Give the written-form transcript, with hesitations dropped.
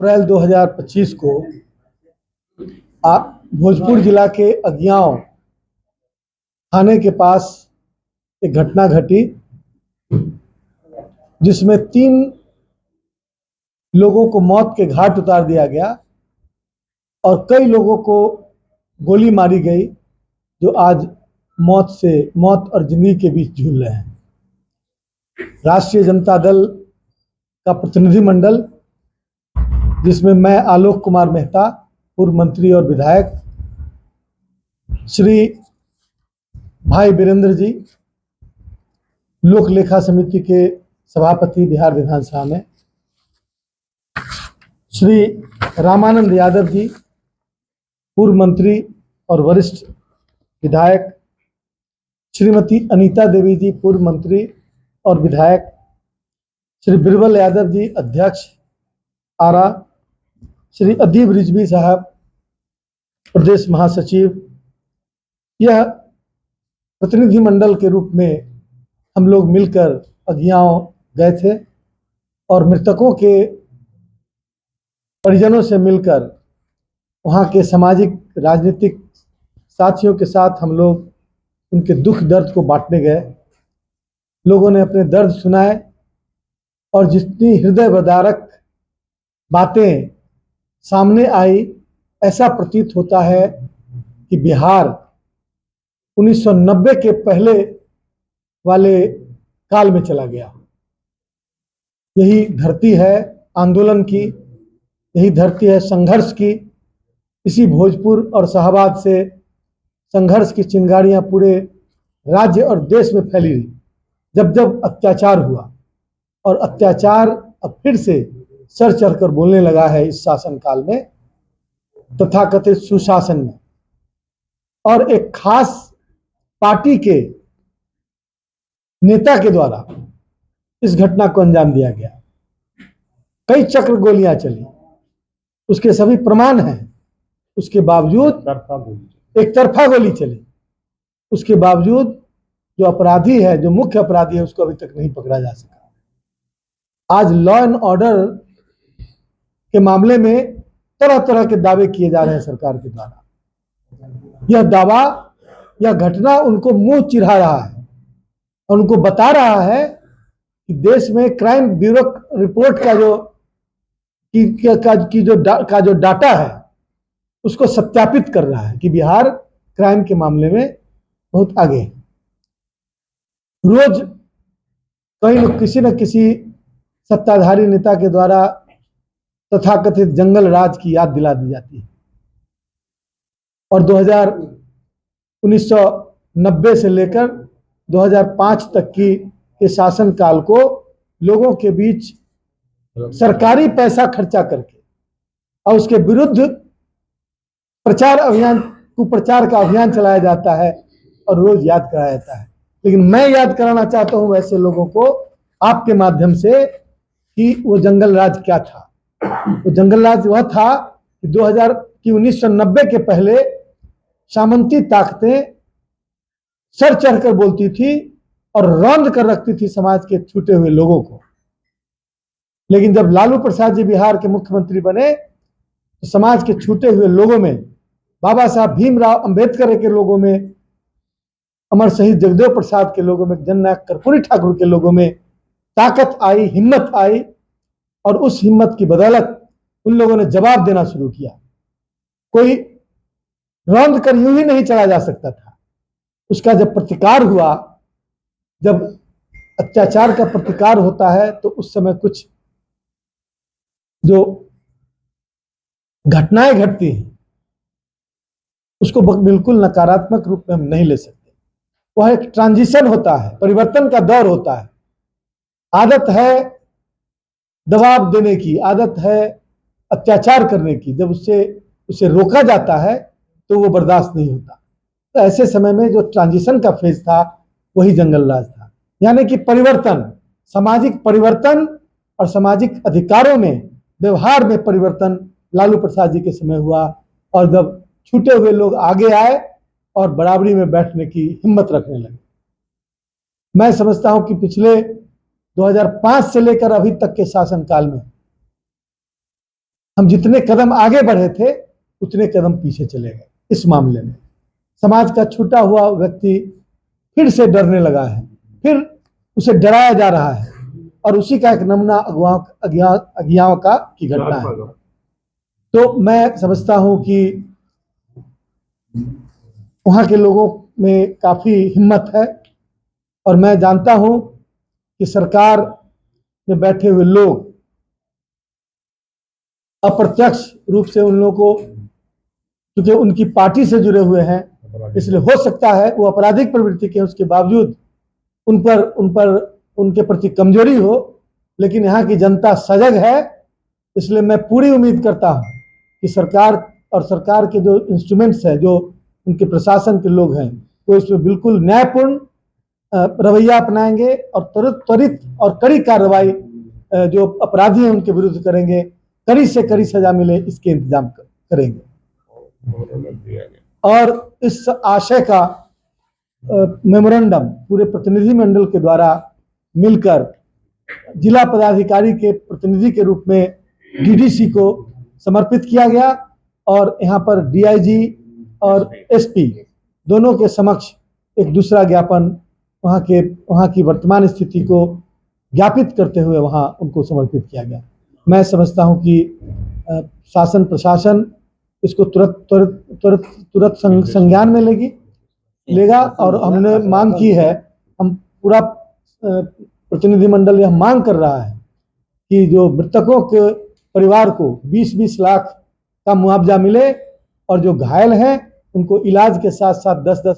अप्रैल 2025 को भोजपुर जिला के अगियाव थाने के पास एक घटना घटी जिसमें 3 लोगों को मौत के घाट उतार दिया गया और कई लोगों को गोली मारी गई जो आज मौत और जिंदगी के बीच झूल रहे हैं। राष्ट्रीय जनता दल का प्रतिनिधिमंडल जिसमें मैं आलोक कुमार मेहता पूर्व मंत्री और विधायक, श्री भाई वीरेंद्र जी लोक लेखा समिति के सभापति बिहार विधानसभा में, श्री रामानंद यादव जी पूर्व मंत्री और वरिष्ठ विधायक, श्रीमती अनीता देवी जी पूर्व मंत्री और विधायक, श्री बिरबल यादव जी अध्यक्ष आरा, श्री अदीब रिजवी साहब प्रदेश महासचिव। यह प्रतिनिधिमंडल के रूप में हम लोग मिलकर अगियाव गए थे और मृतकों के परिजनों से मिलकर वहाँ के सामाजिक राजनीतिक साथियों के साथ हम लोग उनके दुख दर्द को बांटने गए। लोगों ने अपने दर्द सुनाए और जितनी हृदय विदारक बातें सामने आई, ऐसा प्रतीत होता है कि बिहार 1990 के पहले वाले काल में चला गया। यही धरती है आंदोलन की, यही धरती है संघर्ष की। इसी भोजपुर और शाहबाद से संघर्ष की चिंगारियां पूरे राज्य और देश में फैली रही। जब जब अत्याचार हुआ और अत्याचार अब फिर से सर चढ़कर बोलने लगा है इस शासनकाल में, तथाकथित सुशासन में, और एक खास पार्टी के नेता के द्वारा इस घटना को अंजाम दिया गया। कई चक्र गोलियां चली, उसके सभी प्रमाण हैं। उसके बावजूद एक तरफा गोली चली, उसके बावजूद जो अपराधी है, जो मुख्य अपराधी है, उसको अभी तक नहीं पकड़ा जा सका। आज लॉ एंड ऑर्डर के मामले में तरह तरह के दावे किए जा रहे हैं सरकार के द्वारा। यह दावा, यह घटना उनको मुंह चिढ़ा रहा है और उनको बता रहा है कि देश में क्राइम ब्यूरो रिपोर्ट का जो डाटा है उसको सत्यापित कर रहा है कि बिहार क्राइम के मामले में बहुत आगे है। रोज कहीं किसी न किसी सत्ताधारी नेता के द्वारा तथाकथित जंगल राज की याद दिला दी जाती है और 1990 से लेकर 2005 तक के शासनकाल को लोगों के बीच सरकारी पैसा खर्चा करके और उसके विरुद्ध कुप्रचार का अभियान चलाया जाता है और रोज याद कराया जाता है। लेकिन मैं याद कराना चाहता हूं वैसे लोगों को आपके माध्यम से कि वो जंगल राज क्या था। वो जंगल राज वह था कि 1990 के पहले सामंती ताकतें सर चढ़कर बोलती थी और रौंद कर रखती थी समाज के छूटे हुए लोगों को। लेकिन जब लालू प्रसाद जी बिहार के मुख्यमंत्री बने तो समाज के छूटे हुए लोगों में, बाबा साहब भीमराव अंबेडकर के लोगों में, अमर शहीद जगदेव प्रसाद के लोगों में, जननायक कर्पूरी ठाकुर के लोगों में ताकत आई, हिम्मत आई और उस हिम्मत की बदौलत उन लोगों ने जवाब देना शुरू किया। कोई रौंद कर यूं ही नहीं चला जा सकता था। उसका जब प्रतिकार हुआ, जब अत्याचार का प्रतिकार होता है तो उस समय कुछ जो घटनाएं घटती हैं उसको बिल्कुल नकारात्मक रूप में हम नहीं ले सकते। वह एक ट्रांजिशन होता है, परिवर्तन का दौर होता है। आदत है दबाव देने की, आदत है अत्याचार करने की। जब उसे रोका जाता है तो वो बर्दाश्त नहीं होता। तो ऐसे समय में जो ट्रांजिशन का फेज था वही जंगल राज था, यानी कि परिवर्तन, सामाजिक परिवर्तन और सामाजिक अधिकारों में, व्यवहार में परिवर्तन लालू प्रसाद जी के समय हुआ। और जब छूटे हुए लोग आगे आए और बराबरी में बैठने की हिम्मत रखने लगे। मैं समझता हूं कि पिछले 2005 से लेकर अभी तक के शासनकाल में हम जितने कदम आगे बढ़े थे उतने कदम पीछे चले गए। इस मामले में समाज का छूटा हुआ व्यक्ति फिर से डरने लगा है, फिर उसे डराया जा रहा है, और उसी का एक नमूना अगियाओं का की घटना है। तो मैं समझता हूं कि वहां के लोगों में काफी हिम्मत है, और मैं जानता हूं कि सरकार में बैठे हुए लोग अप्रत्यक्ष रूप से उन लोगों को, क्योंकि उनकी पार्टी से जुड़े हुए हैं, इसलिए हो सकता है वो आपराधिक प्रवृत्ति के उसके बावजूद उनके प्रति कमजोरी हो, लेकिन यहाँ की जनता सजग है। इसलिए मैं पूरी उम्मीद करता हूँ कि सरकार के जो इंस्ट्रूमेंट्स हैं, जो उनके प्रशासन के लोग हैं, वो इसमें बिल्कुल न्यायपूर्ण रवैया अपनाएंगे और त्वरित और कड़ी कार्रवाई जो अपराधी हैं उनके विरुद्ध करेंगे, कड़ी से कड़ी सजा मिले इसके इंतजाम करेंगे। और इस आशय का मेमोरेंडम पूरे प्रतिनिधि मंडल के द्वारा मिलकर जिला पदाधिकारी के प्रतिनिधि के रूप में डीडीसी को समर्पित किया गया, और यहाँ पर डीआईजी और एसपी दोनों के समक्ष एक दूसरा ज्ञापन वहाँ की वर्तमान स्थिति को ज्ञापित करते हुए वहाँ उनको समर्पित किया गया। मैं समझता हूँ कि शासन प्रशासन इसको तुरंत संज्ञान में लेगा, और हमने मांग की है, हम पूरा प्रतिनिधिमंडल यह मांग कर रहा है कि जो मृतकों के परिवार को 20-20 लाख का मुआवजा मिले, और जो घायल हैं उनको इलाज के साथ साथ 10-10